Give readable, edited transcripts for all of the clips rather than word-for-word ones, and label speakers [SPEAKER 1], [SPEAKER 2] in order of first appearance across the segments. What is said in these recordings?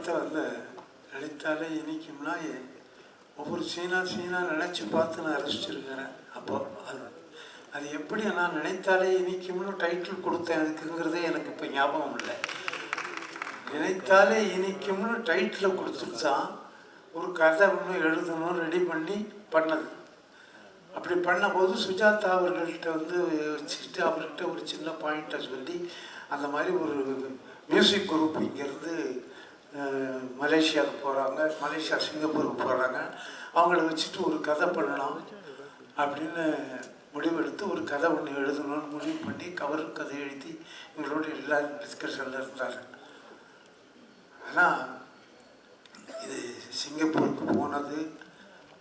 [SPEAKER 1] படத்தை வந்து நடித்தாலே இனிக்கும்னா ஒவ்வொரு சீனாக நினச்சி பார்த்து நான் ரசிச்சிருக்கிறேன். அப்போ அது எப்படி நான் நினைத்தாலே இனிக்கும்னு டைட்டில் கொடுத்தேன் அதுக்குங்கிறதே எனக்கு இப்போ ஞாபகம் இல்லை. நினைத்தாலே இனிக்கும்னு டைட்டில் கொடுத்துட்டு தான் ஒரு கதை ஒன்று எழுதணும் ரெடி பண்ணி பண்ணது. அப்படி பண்ணும்போது சுஜாதா அவர்கள்ட்ட வந்து வச்சுக்கிட்டு அவர்கிட்ட ஒரு சின்ன பாயிண்ட்டை சொல்லி அந்த மாதிரி ஒரு மியூசிக் குரூப் இங்கேருந்து மலேசியாவுக்கு போகிறாங்க, மலேசியா சிங்கப்பூருக்கு போகிறாங்க, அவங்கள வச்சுட்டு ஒரு கதை பண்ணலாம் அப்படின்னு முடிவெடுத்து ஒரு கதை ஒன்று எழுதணும்னு முடிவு பண்ணி கவருக்கு கதை எழுதி எங்களோட எல்லாரும் டிஸ்கஷனில் இருந்தார். ஆனால் இது சிங்கப்பூருக்கு போனது,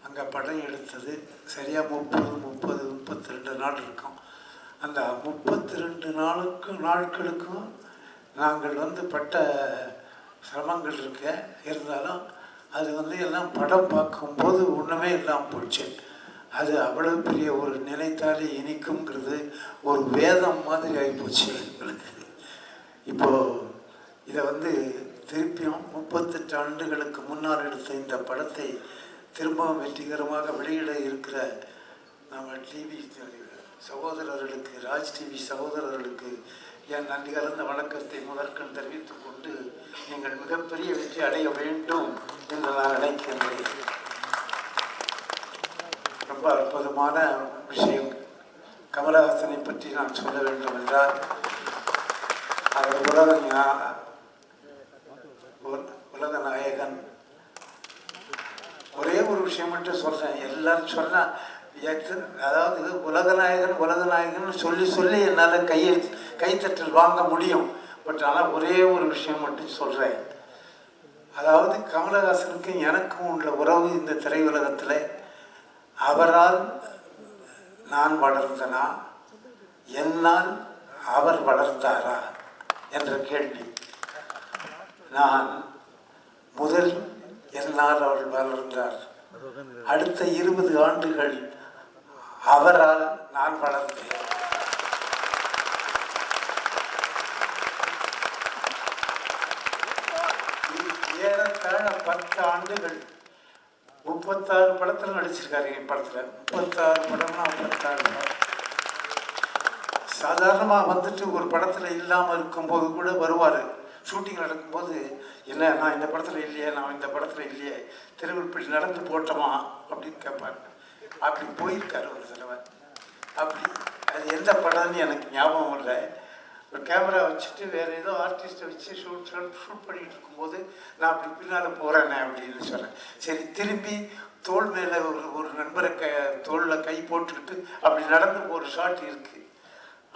[SPEAKER 1] அங்கே படம் எடுத்தது சரியாக 32 நாள் இருக்கும். அந்த 32 நாட்களுக்கும் நாங்கள் வந்து பட்ட சிரமங்கள் இருந்தாலும் அது வந்து எல்லாம் படம் பார்க்கும்போது ஒன்றுமே இல்லாமல் போச்சு. அது அவ்வளோ பெரிய ஒரு நினைத்தாலே இனிக்குங்கிறது ஒரு வேதம் மாதிரி ஆகிப்போச்சு எங்களுக்கு. இப்போது இதை வந்து திருப்பியும் 38 ஆண்டுகளுக்கு முன்னால் எடுத்த இந்த படத்தை திரும்பவும் வெற்றிகரமாக வெளியிட இருக்கிற நம்ம டிவி சகோதரர்களுக்கு, ராஜ் டிவி சகோதரர்களுக்கு என் நன்றி கலந்த வணக்கத்தை முதற்கண் தெரிவித்துக் கொண்டு நீங்கள் மிகப்பெரிய வெற்றி அடைய வேண்டும் என்று நான் நினைக்கின்றேன். ரொம்ப அற்புதமான விஷயம். கமலஹாசனை பற்றி நான் சொல்ல வேண்டும் என்றால் அவர் உலக நாயகன். ஒரே ஒரு விஷயம் மட்டும் சொல்கிறேன், எல்லாரும் சொன்னால் அதாவது உலகநாயகன் சொல்லி என்னால் கைத்தட்டல் வாங்க முடியும். பட் ஆனால் ஒரே ஒரு விஷயம் மட்டும் சொல்கிறேன். அதாவது கமலஹாசனுக்கும் எனக்கும் உள்ள உறவு இந்த திரையுலகத்தில் அவரால் நான் வளர்ந்தனா, என்னால் அவர் வளர்ந்தாரா என்ற கேள்வி. நான் முதல் என்னால் அவள் வளர்ந்தார். அடுத்த 20 ஆண்டுகள் அவரால் நான் வளர்ந்தேன். ஏறத்தாழ 10 ஆண்டுகள் 36 படத்தில் நடிச்சிருக்காரு. என் படத்தில் 36 படம்னா 56 படம். சாதாரணமாக வந்துட்டு ஒரு படத்தில் இல்லாமல் இருக்கும்போது கூட வருவார். ஷூட்டிங் நடக்கும்போது, என்ன நான் இந்த படத்தில் இல்லையே, நான் இந்த படத்தில் இல்லையே, தெருவில் இப்படி நடந்து போட்டோமா அப்படின்னு கேட்பார். அப்படி போயிருக்காரு ஒரு தடவை. அப்படி அது எந்த படம்னு எனக்கு ஞாபகம் இல்லை. ஒரு கேமரா வச்சுட்டு வேறு ஏதோ ஆர்டிஸ்ட்டை வச்சு ஷூட் பண்ணிகிட்டு இருக்கும்போது நான் அப்படி பின்னால் போகிறேனே அப்படின்னு சொன்னேன். சரி, திரும்பி தோள் மேலே ஒரு நண்பரை தோளில் கை போட்டுக்கிட்டு அப்படி நடந்து ஒரு ஷாட் இருக்குது.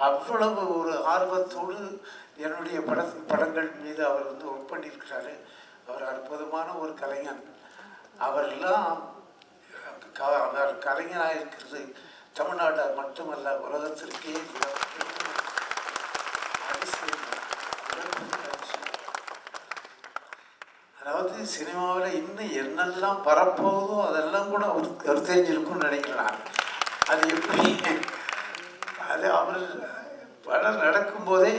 [SPEAKER 1] அவ்வளவு ஒரு ஆர்வத்தோடு என்னுடைய படங்கள் மீது அவர் வந்து ஒர்க் பண்ணியிருக்கிறாரு. அவர் அற்புதமான ஒரு கலைஞன். அவரெல்லாம் அவர் கலைஞராக இருக்கிறது தமிழ்நாடு மட்டுமல்ல, உலகத்திற்கே அதாவது சினிமாவில் இன்னும் என்னெல்லாம் பரப்போதோ அதெல்லாம் கூட அவருக்கு தெரிஞ்சிருக்கும்னு நினைக்கிறேன். அது எப்படி அது அவர் படம் நடக்கும்போதே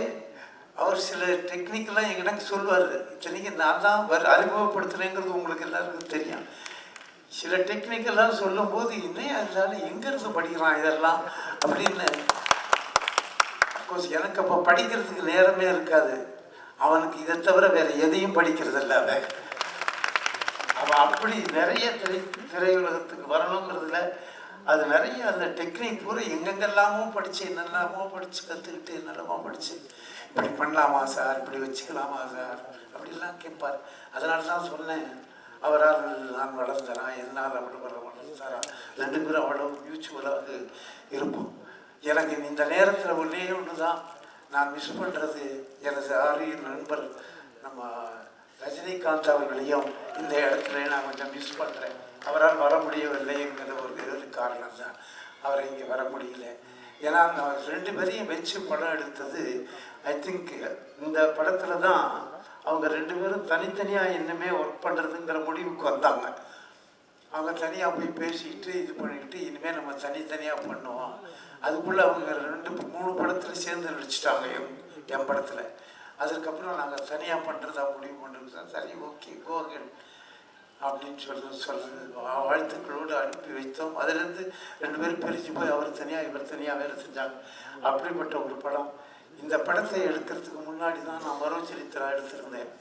[SPEAKER 1] அவர் சில டெக்னிக்கெல்லாம் எங்கிட்ட சொல்லுவார். இத்தனைக்கு நான் தான் அறிமுகப்படுத்துகிறேங்கிறது உங்களுக்கு எல்லாருக்கும் தெரியும். சில டெக்னிக்கெல்லாம் சொல்லும்போது இன்னும் அதனால எங்கேருந்து படிக்கிறான் இதெல்லாம் அப்படின்னு. அஃப்கோர்ஸ் எனக்கு அப்போ படிக்கிறதுக்கு நேரமே இருக்காது. அவனுக்கு இதை தவிர வேறு எதையும் படிக்கிறது இல்லை. அவன் அப்படி நிறைய திரையுலகத்துக்கு வரணுங்கிறதுல அது நிறைய அந்த டெக்னிக் பூரா எங்கெங்கெல்லாமோ படித்து என்னெல்லாமோ படித்து கற்றுக்கிட்டு என்னெல்லாமோ படித்து இப்படி பண்ணலாமா சார், இப்படி வச்சுக்கலாமா சார் அப்படிலாம் கேட்பார். அதனால தான் சொன்னேன், அவரால் நான் வளர்ந்தனா, என்னால் அவள் வளர்ந்தாரா, 2 பேரும் அவ்வளோ மியூச்சுவலாக இருப்போம். எனக்கு இந்த நேரத்தில் ஒன்றே ஒன்று தான் நான் மிஸ் பண்ணுறது, எனது ஆரிய நண்பர் நம்ம ரஜினிகாந்த் அவர்களையும் இந்த இடத்துல நான் கொஞ்சம் மிஸ் பண்ணுறேன். அவரால் வர முடியவில்லைங்கிற ஒரு காரணம் தான் அவரை இங்கே வர முடியல. ஏன்னா நான் 2 பேரையும் வச்சு படம் எடுத்தது ஐ திங்க் இந்த படத்தில் தான் அவங்க 2 பேரும் தனித்தனியாக இன்னுமே ஒர்க் பண்ணுறதுங்கிற முடிவுக்கு வந்தாங்க. அவங்க தனியாக போய் பேசிக்கிட்டு இது பண்ணிக்கிட்டு இனிமேல் நம்ம தனித்தனியாக பண்ணுவோம். அதுக்குள்ளே அவங்க 2-3 படத்தில் சேர்ந்து நடிச்சிட்டாங்க என் படத்தில். அதுக்கப்புறம் நாங்கள் தனியாக பண்ணுறதா முடிவு பண்ணுறது. சரி, ஓகே, கோகன் அப்படின்னு வாழ்த்துக்களோடு அனுப்பி வைத்தோம். அதுலேருந்து 2 பேரும் பிரிஞ்சு போய் அவர் தனியாக இவர் தனியாக வேலை செஞ்சாங்க. அப்படிப்பட்ட ஒரு படம். இந்த படத்தை எடுக்கிறதுக்கு முன்னாடி தான் நான் மனோச்சரித்திரா எடுத்திருந்தேன்.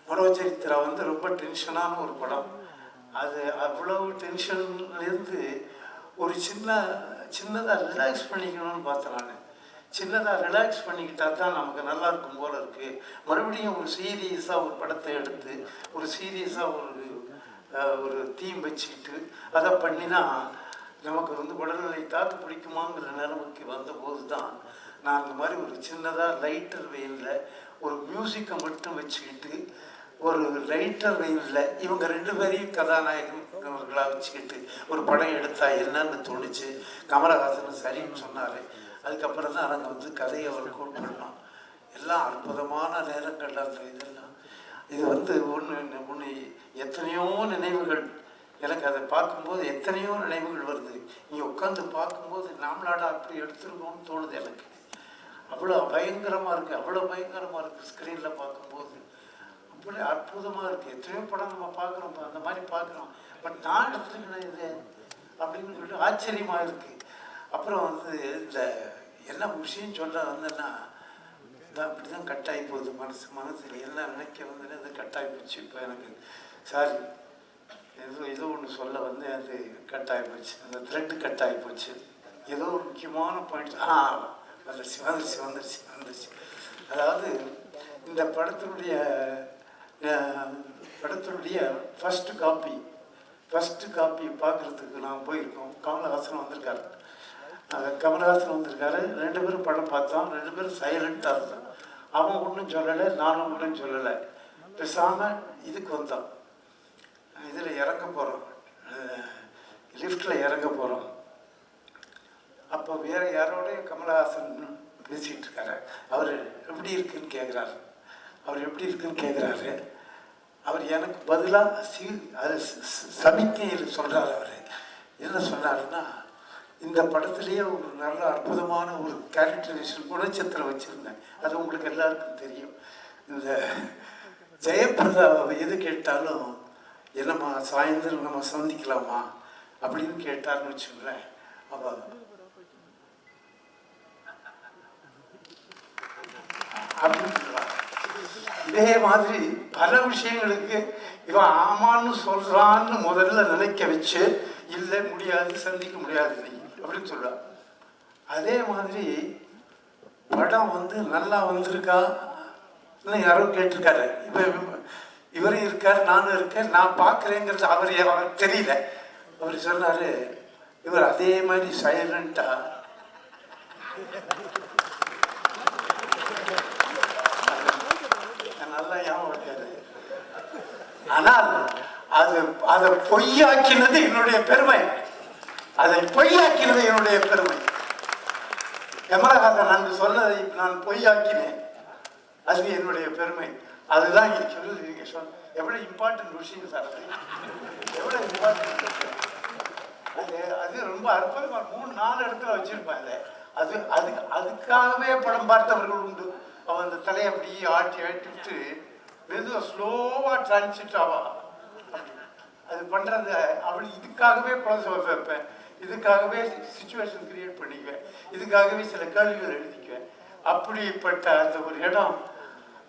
[SPEAKER 1] மனோச்சரித்திரா ரொம்ப டென்ஷனான ஒரு படம். அது அவ்வளவு டென்ஷன்லேருந்து ஒரு சின்னதாக ரிலாக்ஸ் பண்ணிக்கணும்னு பார்த்தேன். நான் சின்னதாக ரிலாக்ஸ் பண்ணிக்கிட்டா தான் நமக்கு நல்லா இருக்கும் போல இருக்குது. மறுபடியும் ஒரு சீரியஸாக ஒரு படத்தை எடுத்து ஒரு சீரியஸாக ஒரு தீம் வச்சுக்கிட்டு அதை பண்ணினா நமக்கு உடல்நிலை தாக்கு பிடிக்குமாங்கிற நிலைமைக்கு வந்தபோது தான் நான் அந்த மாதிரி ஒரு சின்னதாக லைட்டர் வெயிலில் ஒரு மியூசிக்கை மட்டும் வச்சுக்கிட்டு ஒரு லைட்டர் வெயிலில் இவங்க 2 பேரையும் கதாநாயகர்களாக வச்சுக்கிட்டு ஒரு படம் எடுத்தா என்னன்னு தோணுச்சு. கமலஹாசன் சரின்னு சொன்னார். அதுக்கப்புறம் தான் நாங்கள் கதையை அவர் கோட் பண்ணோம். எல்லாம் அற்புதமான நேரங்கள். அந்த இதெல்லாம் இது ஒன்று எத்தனையோ நினைவுகள் எனக்கு அதை பார்க்கும்போது எத்தனையோ நினைவுகள் வருது. நீங்கள் உட்காந்து பார்க்கும்போது நாமளாடா அப்படி எடுத்துருக்கோம்னு தோணுது எனக்கு. அவ்வளோ பயங்கரமாக இருக்குது, அவ்வளோ பயங்கரமாக இருக்குது. ஸ்க்ரீனில் பார்க்கும்போது அப்படி அற்புதமாக இருக்குது. எத்தனையோ படம் நம்ம பார்க்குறோம், அந்த மாதிரி பார்க்குறோம். பட் நான் எடுத்துருக்கேன் இது அப்படின்னு சொல்லிட்டு ஆச்சரியமாக இருக்குது. அப்புறம் இந்த என்ன விஷயம் சொல்ல வந்தேன்னா, அப்படி தான் கட்டாகி போகுது மனசில் என்ன நினைக்க அது கட்டாகி போச்சு. இப்போ எனக்கு சாரி ஏதோ ஒன்று சொல்ல அது கட்டாகி போச்சு. அந்த த்ரெட்டு கட்டாகி போச்சு. ஏதோ ஒரு முக்கியமான பாயிண்ட் வந்துருச்சு. அதாவது இந்த படத்தினுடைய ஃபஸ்ட்டு காப்பி பார்க்குறதுக்கு நான் போயிருக்கோம். கமலஹாசன் வந்திருக்காரு. 2 பேரும் படம் பார்த்தோம். 2 பேரும் சைலண்ட்டாக இருந்தோம். அவன் ஒன்றும் சொல்லலை, நானும் ஒன்றும் சொல்லலை. பேசாமல் இதுக்கு வந்தோம். இதில் இறங்க போகிறோம், லிஃப்டில் இறங்க போகிறோம். அப்போ வேறு யாரோடய கமலஹாசன் பேசிகிட்டு இருக்காரு. அவர் எப்படி இருக்குன்னு கேட்குறாரு. அவர் எனக்கு பதிலாக சமிக்கையில் சொல்கிறார். அவர் என்ன சொன்னாருன்னா, இந்த படத்துலேயே ஒரு நல்ல அற்புதமான ஒரு கேரக்டரைசேஷன் குணச்சித்திரம் வச்சுருந்தேன். அது உங்களுக்கு எல்லாருக்கும் தெரியும். இந்த ஜெயபிரதாவை எது கேட்டாலும் என்னம்மா சாயந்தரம் நம்ம சந்திக்கலாமா அப்படின்னு கேட்டார்னு வச்சுங்களேன். அவ அப்படின்னு சொல்லுவாங்க. இதே மாதிரி பல விஷயங்களுக்கு இவன் ஆமான்னு சொல்கிறான்னு முதல்ல நினைக்க வச்சு, இல்லை முடியாது, சந்திக்க முடியாது அப்படின்னு சொல்லுவாள். அதே மாதிரி படம் நல்லா வந்திருக்கா யாரோ கேட்டிருக்காரு. இப்போ இவரும் இருக்கார், நானும் இருக்கேன், நான் பார்க்குறேங்கிறது அவர் தெரியல. அவர் சொன்னார், இவர் அதே மாதிரி சைலண்ட்டாக நல்லா ஞாபகம் இருக்காரு. ஆனால் அதை பொய்யாக்கினது என்னுடைய பெருமை. கமலஹாசன் நான் சொன்னதை நான் பொய்யாக்கினேன். அது என்னுடைய பெருமை. அதுதான் நீங்க எவ்வளோ இம்பார்ட்டன்ட் விஷயம் சார். எவ்வளோ இம்பார்ட்டன்ட். அது ரொம்ப அற்புதமாக 3-4 இடத்துல வச்சிருப்பாங்க. அதுக்காகவே படம் பார்த்தவர்கள் உண்டு. அவன் அந்த தலையை அப்படியே ஆட்டிட்டு மெதுவாக ஸ்லோவாக டிரான்சிட் ஆவா. அது பண்ணுறது அவள் இதுக்காகவே படம் வைப்பேன். இதுக்காகவே சுச்சுவேஷன் கிரியேட் பண்ணிக்குவேன். இதுக்காகவே சில கேள்விகள் எழுதிக்குவேன். அப்படிப்பட்ட அந்த ஒரு இடம்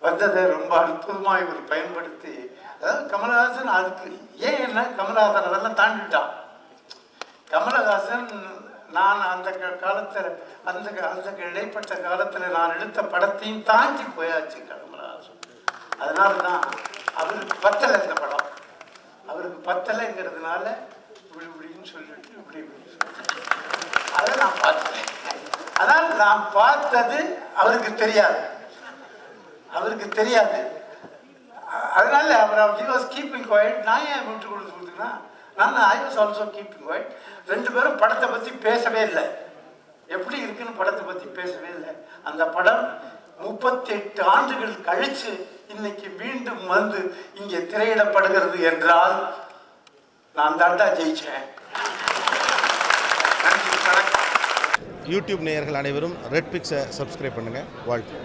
[SPEAKER 1] வந்ததை ரொம்ப அற்புதமாக இவர் பயன்படுத்தி, அதாவது கமலஹாசன் அதுக்கு என்ன கமலஹாசன் அதெல்லாம் தாண்டிட்டான். கமலஹாசன் நான் அந்த காலத்தில் அந்த இடைப்பட்ட காலத்தில் நான் எடுத்த படத்தையும் தாண்டி போயாச்சு கமலஹாசன். அதனால தான் அவருக்கு பத்தலை இந்த படம். அவருக்கு பத்தலைங்கிறதுனால இப்படின்னு சொல்லிட்டு இப்படி அதை நான் பார்த்தேன். ஆனால் நான் பார்த்தது அவருக்கு தெரியாது. அதனால அவர் he was keeping quiet. நான் ஏன் விட்டு கொடுத்துன்னா, I was also keeping quiet. 2 பேரும் படத்தை பற்றி பேசவே இல்லை. எப்படி இருக்குன்னு படத்தை பற்றி பேசவே இல்லை. அந்த படம் 38 ஆண்டுகள் கழிச்சு இன்னைக்கு மீண்டும் இங்கே திரையிடப்படுகிறது என்றால் நான் தாண்டா ஜெயிச்சேன்.
[SPEAKER 2] யூடியூப் நேயர்கள் அனைவரும் ரெட் பிக்ஸை சப்ஸ்கிரைப் பண்ணுங்கள். வாழ்த்து.